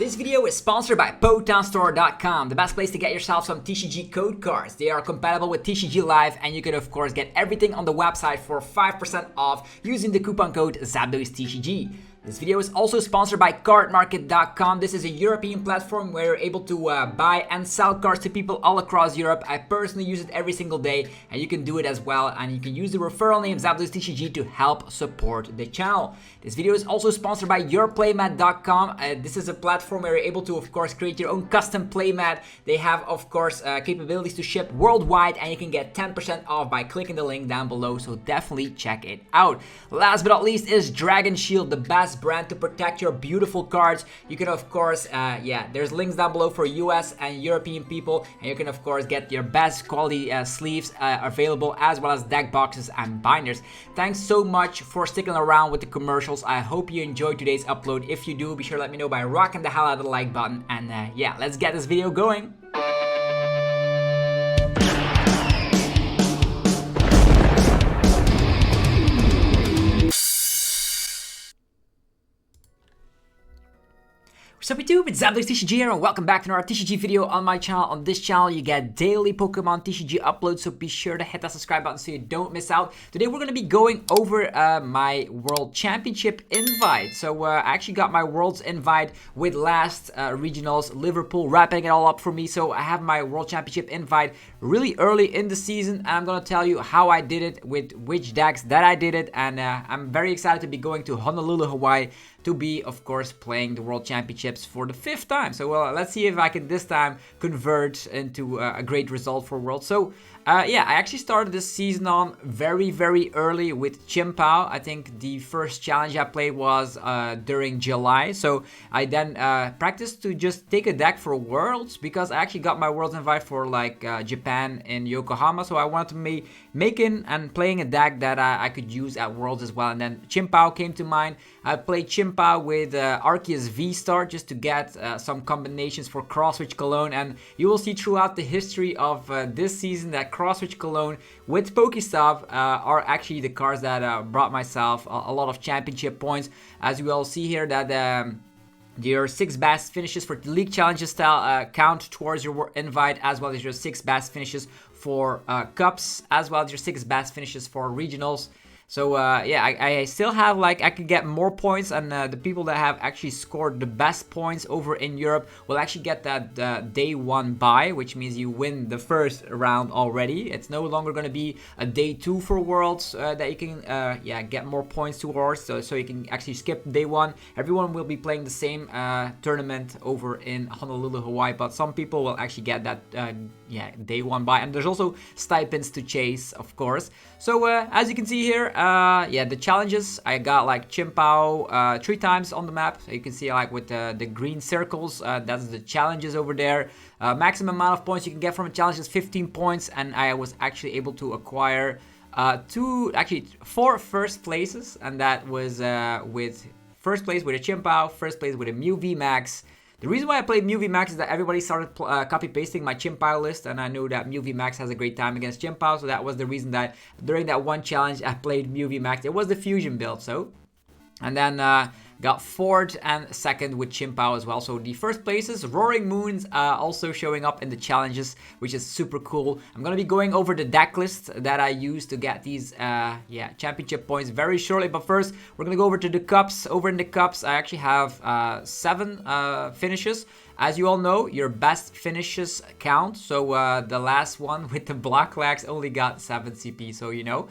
This video is sponsored by PokemonStore.com, the best place to get yourself some TCG code cards. They are compatible with TCG Live, and you can of course get everything on the website for 5% off using the coupon code ZapdosTCG. This video is also sponsored by cardmarket.com. This is a European platform where you're able to buy and sell cards to people all across Europe. I personally use it every single day, and you can do it as well. And you can use the referral name ZapdosTCG to help support the channel. This video is also sponsored by yourplaymat.com. This is a platform where you're able to, of course, create your own custom playmat. They have, of course, capabilities to ship worldwide, and you can get 10% off by clicking the link down below. So definitely check it out. Last but not least is Dragon Shield, the best brand to protect your beautiful cards. You can of course there's links down below for US and European people, and you can of course get your best quality sleeves available, as well as deck boxes and binders. Thanks so much for sticking around with the commercials. I hope you enjoyed today's upload. If you do, be sure to let me know by rocking the hell out of the like button, and let's get this video going. Sup YouTube, it's ZapdosTCG here, and welcome back to another TCG video on my channel. On this channel, you get daily Pokemon TCG uploads, so be sure to hit that subscribe button so you don't miss out. Today, we're going to be going over my World Championship invite. So, I actually got my World's invite with last regionals, Liverpool, wrapping it all up for me. So, I have my World Championship invite really early in the season, and I'm going to tell you how I did it, with which decks that I did it, and I'm very excited to be going to Honolulu, Hawaii, to be, of course, playing the World Championships for the 5th time. So, let's see if I can this time convert into a great result for World. So, I actually started this season on very early with Chien-Pao. I think the first challenge I played was during July. So, I then practiced to just take a deck for Worlds, because I actually got my Worlds invite for like Japan in Yokohama. So, I wanted to be making and playing a deck that I could use at Worlds as well. And then Chien-Pao came to mind. I played Chien-Pao with Arceus V-Star just to get some combinations for Cross-Switch Cologne, and you will see throughout the history of this season that Cross-Switch Cologne with Pokestop are actually the cards that brought myself a lot of championship points. As you all see here, that your 6 best finishes for the League Challenges style count towards your invite, as well as your 6 best finishes for Cups, as well as your 6 best finishes for Regionals. So, I still have, like, I could get more points, and the people that have actually scored the best points over in Europe will actually get that day 1 buy, which means you win the first round already. It's no longer going to be a day 2 for Worlds that you can, get more points towards, so you can actually skip day 1. Everyone will be playing the same tournament over in Honolulu, Hawaii, but some people will actually get that, day 1 buy, and there's also stipends to chase, of course. So, as you can see here, the challenges, I got like Chien-Pao 3 times on the map. So you can see like with the green circles, that's the challenges over there. Maximum amount of points you can get from a challenge is 15 points, and I was actually able to acquire 4 first places, and that was with first place with a Chien-Pao, first place with a Mew VMAX. The reason why I played Mew VMAX is that everybody started copy-pasting my Chien-Pao list, and I knew that Mew VMAX has a great time against Chien-Pao, so that was the reason that during that one challenge I played Mew VMAX. It was the fusion build, so. And then got 4th and 2nd with Chien-Pao as well. So the first places, Roaring Moons, also showing up in the challenges, which is super cool. I'm going to be going over the deck list that I used to get these championship points very shortly. But first, we're going to go over to the Cups. Over in the Cups, I actually have 7 finishes. As you all know, your best finishes count. So the last one with the Blacklegs only got 7 CP. So you know,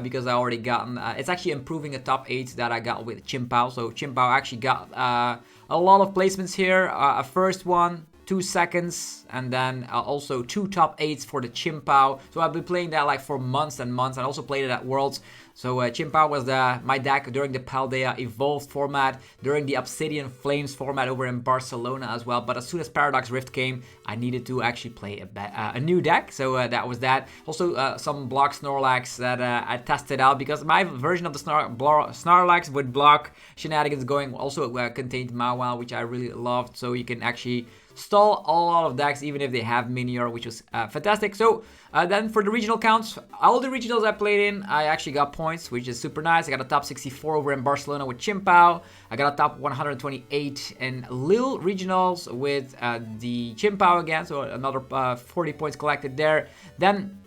because I already gotten, it's actually improving a top 8 that I got with Chien-Pao. So Chien-Pao actually got a lot of placements here. A first one, 2 seconds, and then also 2 top 8s for the Chien-Pao. So I've been playing that like for months and months. I also played it at Worlds. So Chien-Pao was my deck during the Paldea Evolved format, during the Obsidian Flames format over in Barcelona as well. But as soon as Paradox Rift came, I needed to actually play a new deck. So that was that. Also some block Snorlax that I tested out, because my version of the Snorlax with block shenanigans going also contained Mawile, which I really loved. So you can actually stall a lot of decks, even if they have Minior, which was fantastic. So then for the regional counts, all the regionals I played in, I actually got points, which is super nice. I got a top 64 over in Barcelona with Chien-Pao. I got a top 128 in Lille regionals with the Chien-Pao again, so another 40 points collected there. Then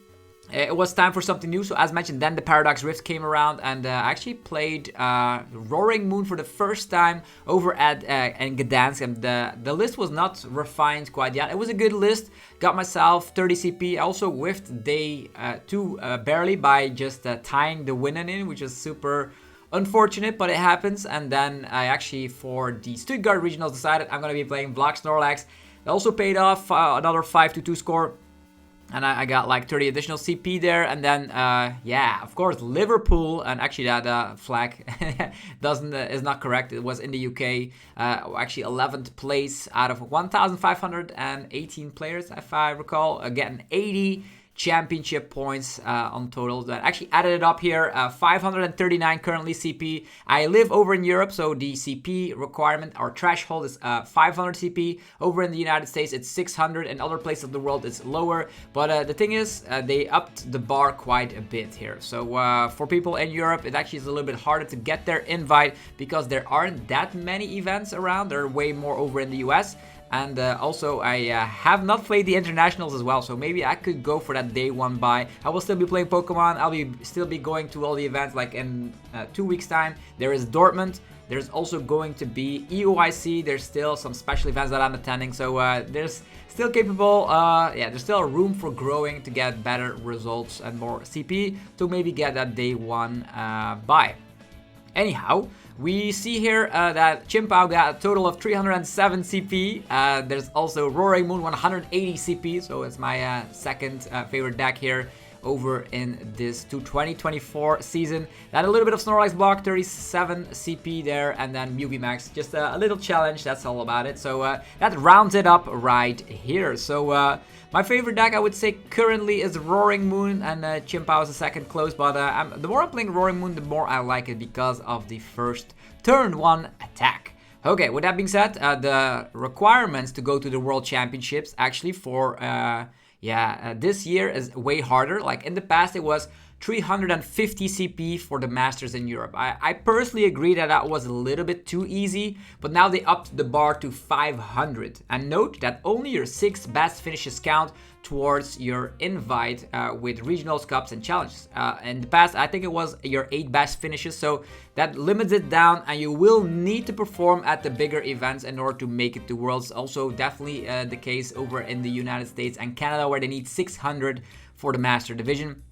it was time for something new, so as mentioned, then the Paradox Rift came around, and I actually played Roaring Moon for the first time over at in Gdansk, and the list was not refined quite yet. It was a good list, got myself 30 CP. I also whiffed day 2 barely by just tying the winning in, which is super unfortunate, but it happens. And then I actually, for the Stuttgart regionals, decided I'm going to be playing Black SNORLAX. It also paid off, another 5-2 score. And I got like 30 additional CP there. And then, yeah, of course, Liverpool. And actually that flag is not correct. It was in the UK. Actually 11th place out of 1,518 players, if I recall. Getting 80 championship points on total. That actually added it up here, 539 currently CP. I live over in Europe, so the CP requirement or threshold is 500 CP. Over in the United States it's 600, and other places of the world it's lower. But the thing is, they upped the bar quite a bit here. So for people in Europe, it actually is a little bit harder to get their invite because there aren't that many events around. There are way more over in the US. And also, I have not played the internationals as well, so maybe I could go for that day 1 buy. I will still be playing Pokemon. I'll still be going to all the events, like in 2 weeks time. There is Dortmund. There's also going to be EOIC. There's still some special events that I'm attending, so there's still capable, yeah, there's still room for growing to get better results and more CP to maybe get that day 1 buy. Anyhow, we see here that Chien-Pao got a total of 307 CP. There's also Roaring Moon 180 CP, so it's my second favorite deck here over in this 2024 season. Then a little bit of SNORLAX block, 37 CP there, and then Mewtwo Max, just a little challenge, that's all about it. So that rounds it up right here. So my favorite deck, I would say, currently is Roaring Moon, and Chien-Pao is a second close, but the more I'm playing Roaring Moon, the more I like it because of the first turn 1 attack. Okay, with that being said, the requirements to go to the World Championships actually for this year is way harder. Like in the past, it was 350 CP for the Masters in Europe. I personally agree that that was a little bit too easy, but now they upped the bar to 500. And note that only your 6 best finishes count towards your invite with regionals, cups, and challenges. In the past, I think it was your 8 best finishes, so that limits it down, and you will need to perform at the bigger events in order to make it to Worlds. Also, definitely the case over in the United States and Canada, where they need 600 for the Master Division.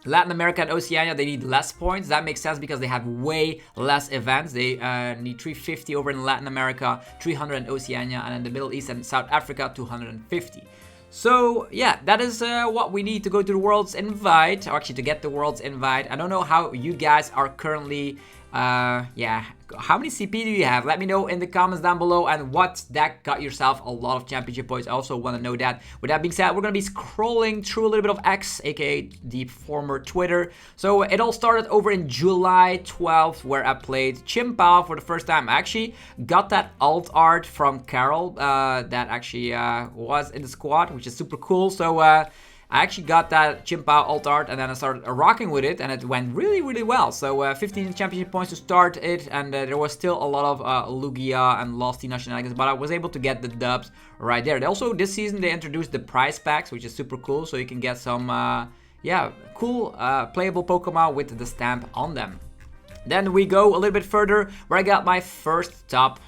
Latin America and Oceania, they need less points. That makes sense because they have way less events. They need 350 over in Latin America, 300 in Oceania, and in the Middle East and South Africa, 250. So yeah, that is what we need to go to the World's Invite, or actually to get the World's Invite. I don't know how you guys are currently, how many CP do you have? Let me know in the comments down below, and what deck got yourself a lot of championship points. I also want to know that. With that being said, we're going to be scrolling through a little bit of X, aka the former Twitter. So it all started over in July 12th, where I played Chien-Pao for the first time. I actually got that alt art from Carol that actually was in the squad, which is super cool. So I actually got that Chien-Pao alt art, and then I started rocking with it, and it went really, really well. So 15 championship points to start it, and there was still a lot of Lugia and Lostina shenanigans, but I was able to get the dubs right there. Also, this season, they introduced the prize packs, which is super cool, so you can get some, cool playable Pokemon with the stamp on them. Then we go a little bit further, where I got my first top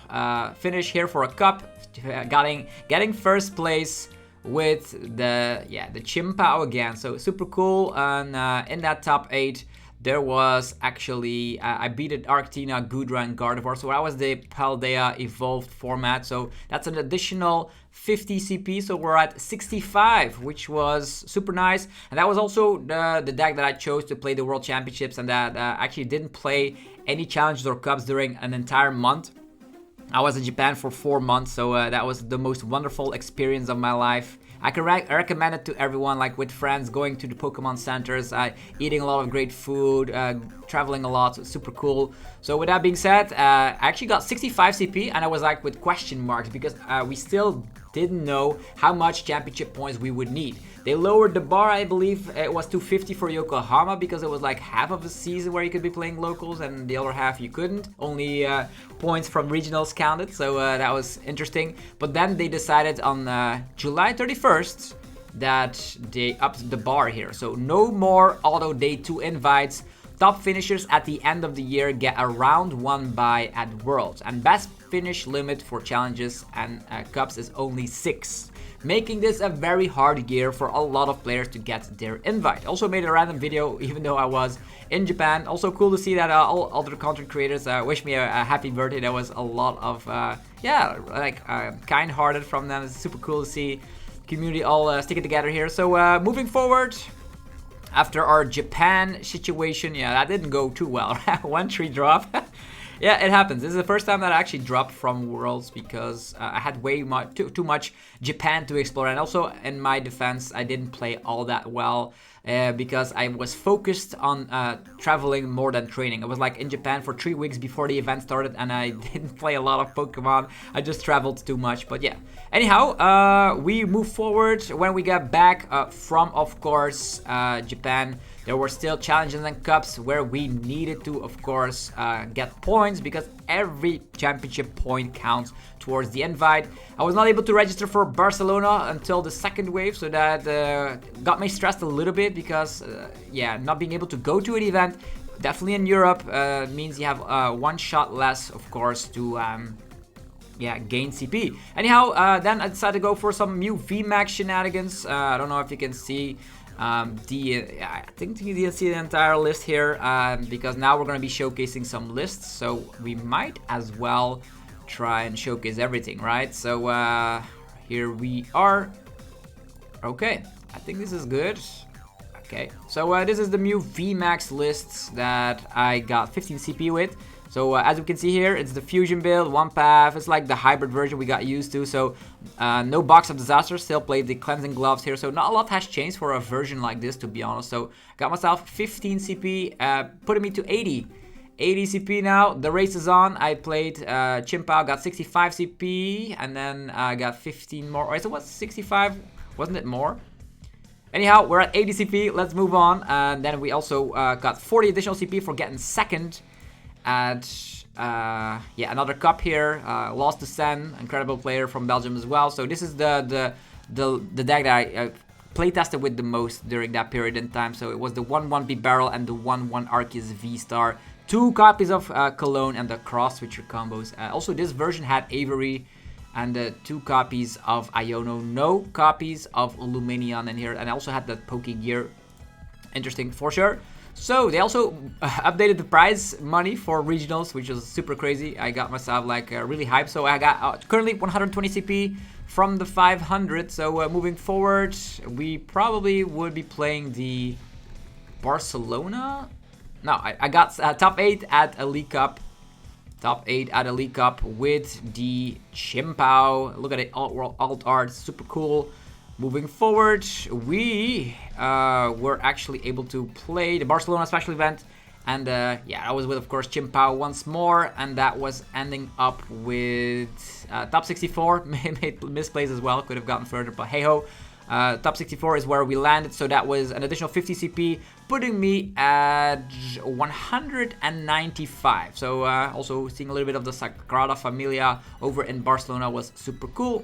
finish here for a cup, getting first place with the Chien-Pao again. So super cool. And in that top 8 there was actually I beat it Arctina, Goodra, and Gardevoir, so that was the Paldea evolved format. So that's an additional 50 CP, so we're at 65, which was super nice. And that was also the deck that I chose to play the World Championships, and that actually didn't play any challenges or cups during an entire month. I was in Japan for 4 months, so that was the most wonderful experience of my life. I can recommend it to everyone, like with friends, going to the Pokemon centers, eating a lot of great food, traveling a lot, so super cool. So with that being said, I actually got 65 CP, and I was like with question marks because we still didn't know how much championship points we would need. They lowered the bar, I believe it was 250 for Yokohama, because it was like half of a season where you could be playing locals and the other half you couldn't. Only points from regionals counted, so that was interesting. But then they decided on July 31st that they upped the bar here. So no more auto day 2 invites. Top finishers at the end of the year get a round 1 bye at Worlds, and best finish limit for challenges and cups is only 6, making this a very hard year for a lot of players to get their invite. Also made a random video even though I was in Japan. Also cool to see that all other content creators wish me a happy birthday. There was a lot of kind-hearted from them. It's super cool to see community all sticking together here. So moving forward, after our Japan situation, yeah, that didn't go too well. 1-3 drop. Yeah, it happens. This is the first time that I actually dropped from Worlds because I had way too much Japan to explore. And also, in my defense, I didn't play all that well because I was focused on traveling more than training. I was like in Japan for 3 weeks before the event started, and I didn't play a lot of Pokemon. I just traveled too much, but yeah. Anyhow, we move forward. When we got back from, of course, Japan, there were still challenges and cups where we needed to, of course, get points because every championship point counts towards the invite. I was not able to register for Barcelona until the second wave, so that got me stressed a little bit because, yeah, not being able to go to an event, definitely in Europe, means you have 1 shot less, of course, to yeah, gain CP. Anyhow, then I decided to go for some new VMAX shenanigans. I don't know if you can see. I think you didn't see the entire list here because now we're going to be showcasing some lists, so we might as well try and showcase everything, right? So here we are. Okay, I think this is good. Okay, so this is the new VMAX lists that I got 15 CP with. So as you can see here, it's the fusion build, 1 path. It's like the hybrid version we got used to. So no box of disaster, still played the cleansing gloves here. So not a lot has changed for a version like this, to be honest. So got myself 15 CP, putting me to 80 CP now. The race is on. I played Chien-Pao, got 65 CP, and then I got 15 more. Or is it what, 65? Wasn't it more? Anyhow, we're at 80 CP. Let's move on. And then we also got 40 additional CP for getting second at yeah, another cup here. Lost to Sen, incredible player from Belgium as well. So this is the deck that I playtested with the most during that period in time. So it was the 1-1 Barrel and the 1-1 Arceus V-Star. 2 copies of Cologne and the cross switcher combos. Also, this version had Avery and 2 copies of Iono. No copies of Luminion in here. And I also had the Poke Gear. Interesting for sure. So they also updated the prize money for regionals, which was super crazy. I got myself like really hyped. So I got currently 120 CP from the 500. So moving forward, we probably would be playing the Barcelona. No, I got top 8 at a League Cup. Top 8 at a League Cup with the Chien-Pao. Look at it, alt art, super cool. Moving forward, we were actually able to play the Barcelona special event. And yeah, I was with, of course, Chien-Pao once more. And that was ending up with top 64. Made misplays as well, could have gotten further, but hey-ho. Top 64 is where we landed, so that was an additional 50 CP, putting me at 195. So also seeing a little bit of the Sagrada Familia over in Barcelona was super cool.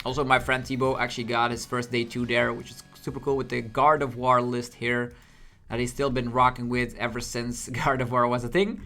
Also, my friend Thibaut actually got his first day 2 there, which is super cool with the Guard of War list here that he's still been rocking with ever since Guard of War was a thing.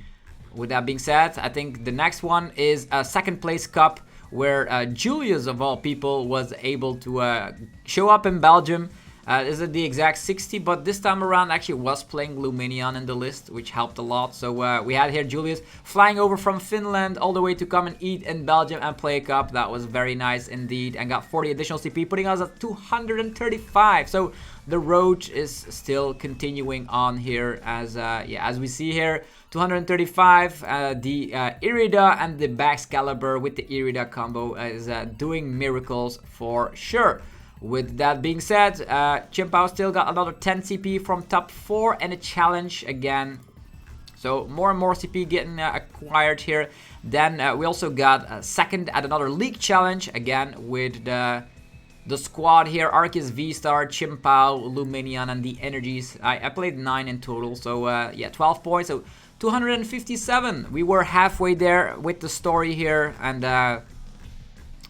With that being said, I think the next one is a second place cup where Julius, of all people, was able to show up in Belgium. This is the exact 60, but this time around actually was playing Luminion in the list, which helped a lot. So we had here Julius flying over from Finland all the way to come and eat in Belgium and play a cup. That was very nice indeed, and got 40 additional CP, putting us at 235. So the road is still continuing on here as yeah, as we see here. 235, the Irida and the Baxcalibur with the Irida combo is doing miracles for sure. With that being said, Chien-Pao still got another 10 CP from top 4 and a challenge again. So more and more CP getting acquired here. Then we also got second at another league challenge, again with the squad here, Arceus, V-Star, Chien-Pao, Luminion, and the Energies. I played 9 in total, so yeah, 12 points, so 257. We were halfway there with the story here, and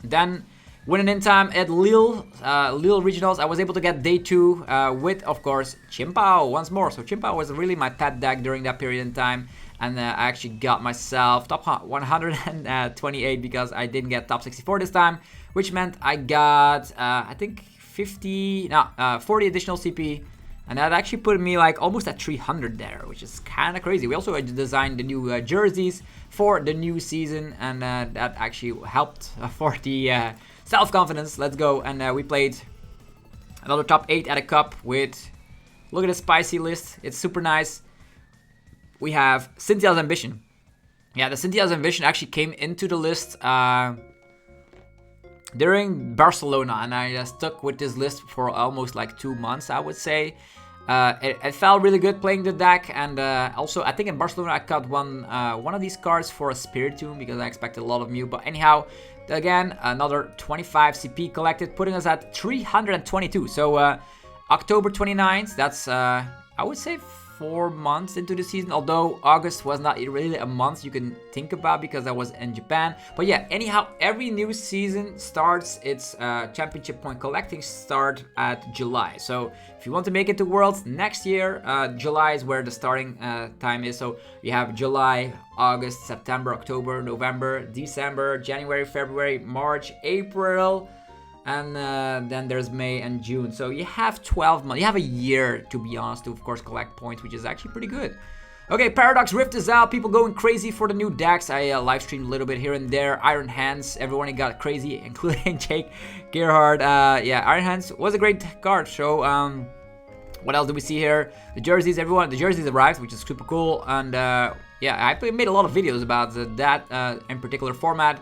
then winning in time at Lille Regionals. I was able to get day 2 with, of course, Chien-Pao once more. So Chien-Pao was really my pet deck during that period in time. And I actually got myself top 128 because I didn't get top 64 this time. Which meant I got, I think, 40 additional CP. And that actually put me like almost at 300 there, which is kind of crazy. We also designed the new jerseys for the new season. And that actually helped for the self-confidence. Let's go. And we played another top 8 at a cup with, look at the spicy list. It's super nice. We have Cynthia's Ambition. Yeah, the Cynthia's Ambition actually came into the list during Barcelona, and I stuck with this list for almost like 2 months, I would say. It felt really good playing the deck, and also I think in Barcelona I got one of these cards for a Spiritomb because I expected a lot of Mew. But anyhow, again, another 25 CP collected, putting us at 322. So October 29th, that's I would say 4 months into the season, although August was not really a month you can think about because I was in Japan. But yeah, anyhow, every new season starts its championship point collecting start at July. So if you want to make it to Worlds next year, July is where the starting time is. So you have July, August, September, October, November, December, January, February, March, April, and then there's May and June. So you have 12 months. You have a year, to be honest, to of course collect points, which is actually pretty good. Okay, Paradox Rift is out. People going crazy for the new decks. I live streamed a little bit here and there. Iron Hands, everyone got crazy, including Jake Gerhard. Yeah, Iron Hands was a great card. So what else do we see here? The jerseys, the jerseys arrived, which is super cool. And yeah, I made a lot of videos about that in particular format.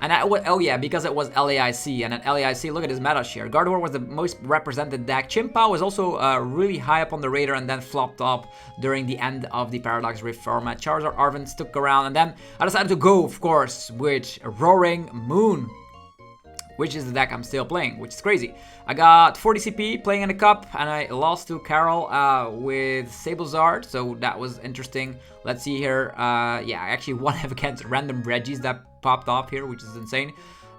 And oh yeah, because it was LAIC, and at LAIC, look at his meta share. Gardevoir was the most represented deck. Chien-Pao was also really high up on the radar and then flopped up during the end of the Paradox Rift format. Charizard Arven stuck around, and then I decided to go, of course, with Roaring Moon, which is the deck I'm still playing, which is crazy. I got 40 CP playing in the cup, and I lost to Carol with Sablezard, so that was interesting. Let's see here. Yeah, I actually won against random Reggies that popped off here, which is insane.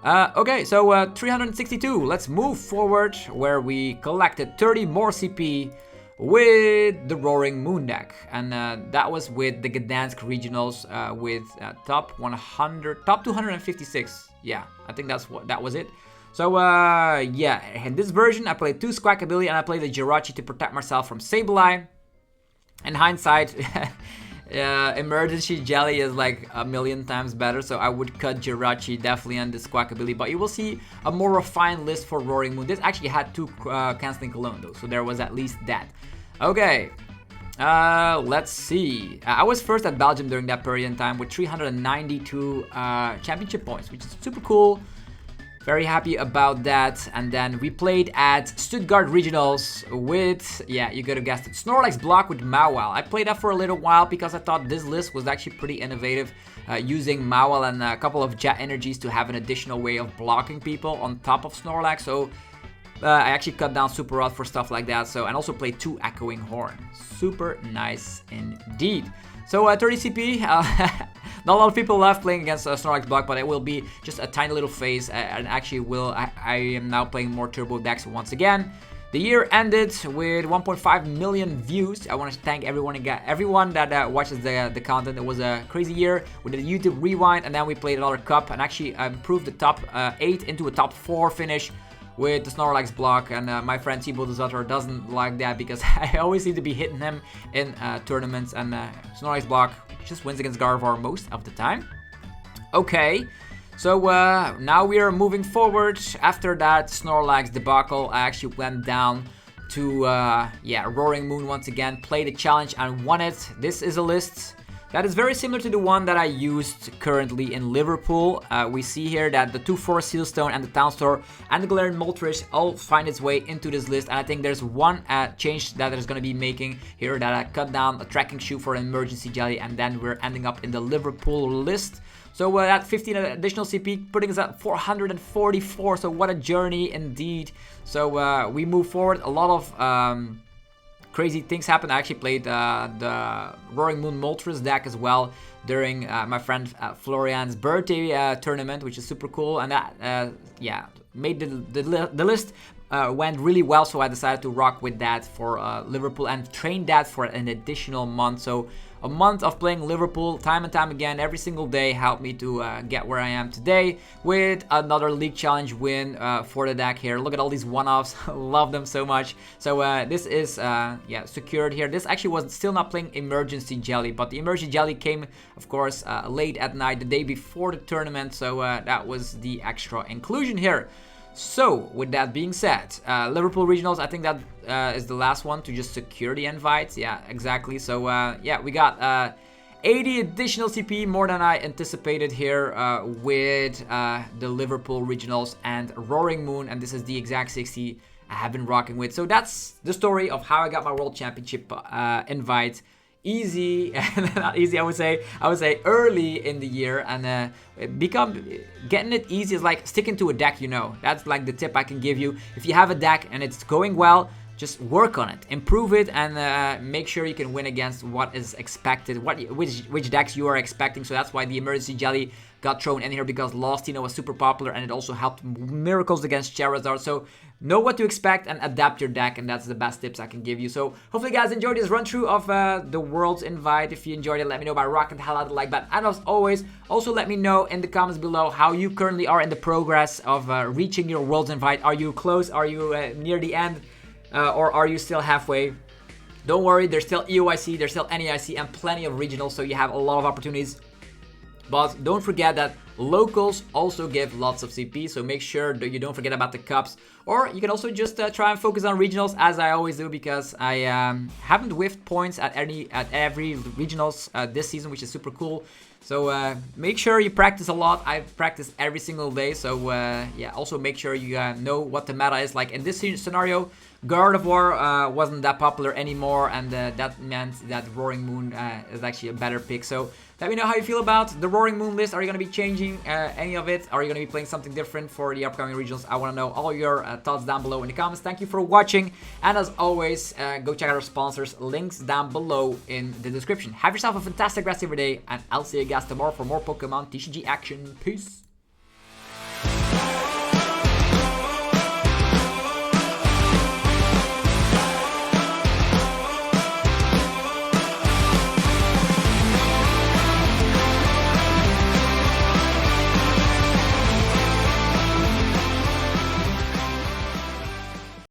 Okay, so 362. Let's move forward, where we collected 30 more CP with the Roaring Moon deck, and that was with the Gdansk regionals with top 256. Yeah, I think that was it. So yeah, in this version I played 2 Squawkabilly and I played the Jirachi to protect myself from Sableye. In hindsight, Emergency Jelly is like a million times better, so I would cut Jirachi definitely on the Squawkabilly, but you will see a more refined list for Roaring Moon. This actually had 2 Canceling Cologne though, so there was at least that. Okay, let's see. I was first at Belgium during that period in time with 392 championship points, which is super cool. Very happy about that. And then we played at Stuttgart Regionals with, yeah, you could have guessed it, Snorlax block with Mawile. I played that for a little while because I thought this list was actually pretty innovative, using Mawile and a couple of Jet Energies to have an additional way of blocking people on top of Snorlax. So I actually cut down Super Rod for stuff like that. So, and also played 2 Echoing Horn. Super nice indeed. So 30 CP, not a lot of people left playing against Snorlax block, but it will be just a tiny little phase, and actually I am now playing more turbo decks once again. The year ended with 1.5 million views. I want to thank everyone that watches the content. It was a crazy year. We did a YouTube rewind, and then we played another cup, and actually improved the top 8 into a top 4 finish with the Snorlax block. And my friend Thibaut Desutter doesn't like that because I always seem to be hitting him in tournaments, and Snorlax block just wins against Gardevoir most of the time. Okay, so now we are moving forward. After that Snorlax debacle, I actually went down to yeah, Roaring Moon once again, played a challenge and won it. This is a list that is very similar to the one that I used currently in Liverpool. We see here that the 2-4 Sealstone and the Town Store and the Galarian Moltres all find its way into this list. And I think there's one change that is going to be making here, that I cut down a tracking shoe for an emergency jelly, and then we're ending up in the Liverpool list. So that 15 additional CP, putting us at 444. So what a journey indeed. So we move forward. A lot of crazy things happened. I actually played the Roaring Moon Moltres deck as well during my friend Florian's birthday tournament, which is super cool. And that, yeah, made the list went really well. So I decided to rock with that for Liverpool and train that for an additional month. So a month of playing Liverpool time and time again every single day helped me to get where I am today with another League Challenge win for the deck here. Look at all these one-offs. Love them so much. So this is yeah, secured here. This actually was still not playing Emergency Jelly, but the Emergency Jelly came, of course, late at night, the day before the tournament. So that was the extra inclusion here. So, with that being said, Liverpool Regionals, I think that is the last one to just secure the invites. Yeah, exactly. So, yeah, we got 80 additional CP, more than I anticipated here with the Liverpool Regionals and Roaring Moon. And this is the exact 60 I have been rocking with. So, that's the story of how I got my World Championship invite. Easy, not easy, I would say early in the year, and getting it easy is like sticking to a deck, you know. That's like the tip I can give you. If you have a deck and it's going well, just work on it, improve it, and make sure you can win against what is expected, which decks you are expecting. So that's why the Emergency Jelly got thrown in here, because Lostino was super popular and it also helped miracles against Charizard. So know what to expect and adapt your deck, and that's the best tips I can give you. So hopefully you guys enjoyed this run through of the World's Invite. If you enjoyed it, let me know by rocking the hell out of the like button. And as always, also let me know in the comments below how you currently are in the progress of reaching your World's Invite. Are you close? Are you near the end? Or are you still halfway? Don't worry, there's still EOIC, there's still NEIC, and plenty of regionals, so you have a lot of opportunities. But don't forget that locals also give lots of CP, so make sure that you don't forget about the cups. Or you can also just try and focus on regionals, as I always do, because I haven't whiffed points at every regionals this season, which is super cool. So make sure you practice a lot. I practice every single day, so yeah, also make sure you know what the meta is. Like in this scenario, Gardevoir wasn't that popular anymore, and that meant that Roaring Moon is actually a better pick. So let me know how you feel about the Roaring Moon list. Are you going to be changing any of it? Are you going to be playing something different for the upcoming regionals? I want to know all your thoughts down below in the comments. Thank you for watching, and as always, go check out our sponsors. Links down below in the description. Have yourself a fantastic rest of your day, and I'll see you guys tomorrow for more Pokemon TCG action. Peace!